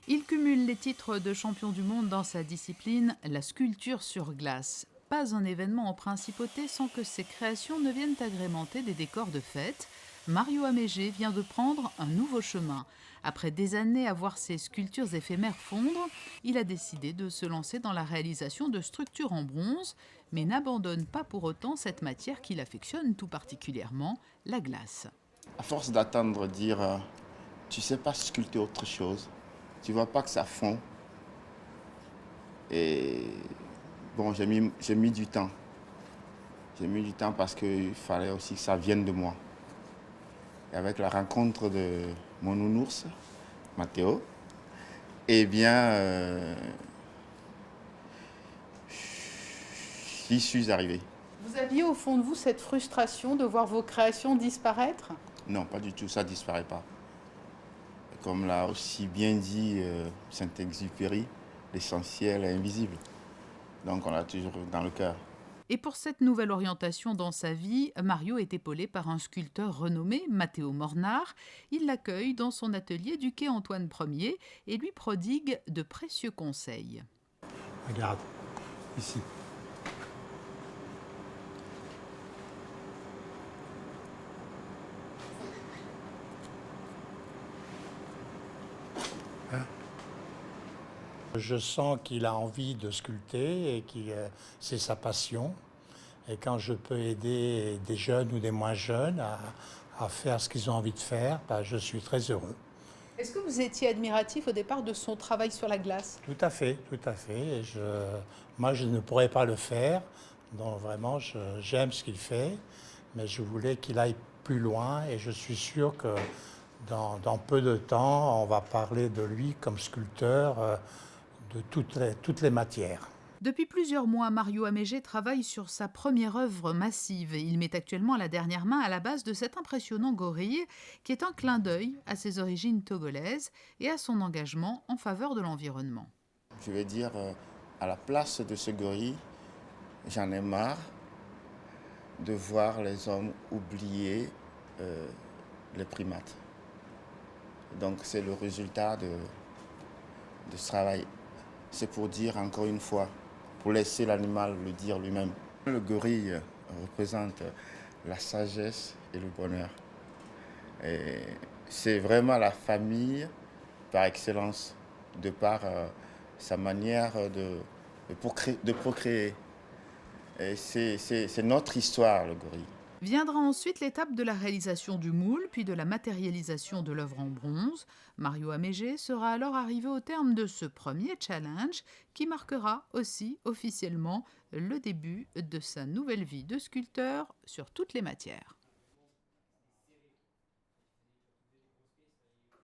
Il cumule les titres de champion du monde dans sa discipline, la sculpture sur glace. Pas un événement en principauté sans que ses créations ne viennent agrémenter des décors de fête. Mario Améger vient de prendre un nouveau chemin. Après des années à voir ses sculptures éphémères fondre, il a décidé de se lancer dans la réalisation de structures en bronze, mais n'abandonne pas pour autant cette matière qu'il affectionne tout particulièrement, la glace. À force d'attendre, dire tu sais pas sculpter autre chose, tu vois pas que ça fond. Et bon, j'ai mis du temps. J'ai mis du temps parce qu'il fallait aussi que ça vienne de moi. Et avec la rencontre de mon nounours, Mathéo, eh bien, j'y suis arrivé. Vous aviez au fond de vous cette frustration de voir vos créations disparaître? Non, pas du tout, ça ne disparaît pas. Comme l'a aussi bien dit Saint-Exupéry, l'essentiel est invisible. Donc on l'a toujours dans le cœur. Et pour cette nouvelle orientation dans sa vie, Mario est épaulé par un sculpteur renommé, Matteo Mornard. Il l'accueille dans son atelier du quai Antoine Ier et lui prodigue de précieux conseils. Regarde, ici. Hein? Je sens qu'il a envie de sculpter et que c'est sa passion. Et quand je peux aider des jeunes ou des moins jeunes à faire ce qu'ils ont envie de faire, ben, je suis très heureux. Est-ce que vous étiez admiratif au départ de son travail sur la glace? Tout à fait, tout à fait. Et moi, je ne pourrais pas le faire. Donc vraiment, j'aime ce qu'il fait, mais je voulais qu'il aille plus loin. Et je suis sûr que dans peu de temps, on va parler de lui comme sculpteur de toutes les matières. Depuis plusieurs mois, Mario Améger travaille sur sa première œuvre massive. Il met actuellement la dernière main à la base de cet impressionnant gorille qui est un clin d'œil à ses origines togolaises et à son engagement en faveur de l'environnement. Je vais dire, à la place de ce gorille, j'en ai marre de voir les hommes oublier les primates. Donc c'est le résultat de ce travail. C'est pour dire encore une fois, pour laisser l'animal le dire lui-même. Le gorille représente la sagesse et le bonheur. Et c'est vraiment la famille par excellence, de par sa manière de procréer. Et c'est notre histoire, le gorille. Viendra ensuite l'étape de la réalisation du moule, puis de la matérialisation de l'œuvre en bronze. Mario Améger sera alors arrivé au terme de ce premier challenge qui marquera aussi officiellement le début de sa nouvelle vie de sculpteur sur toutes les matières.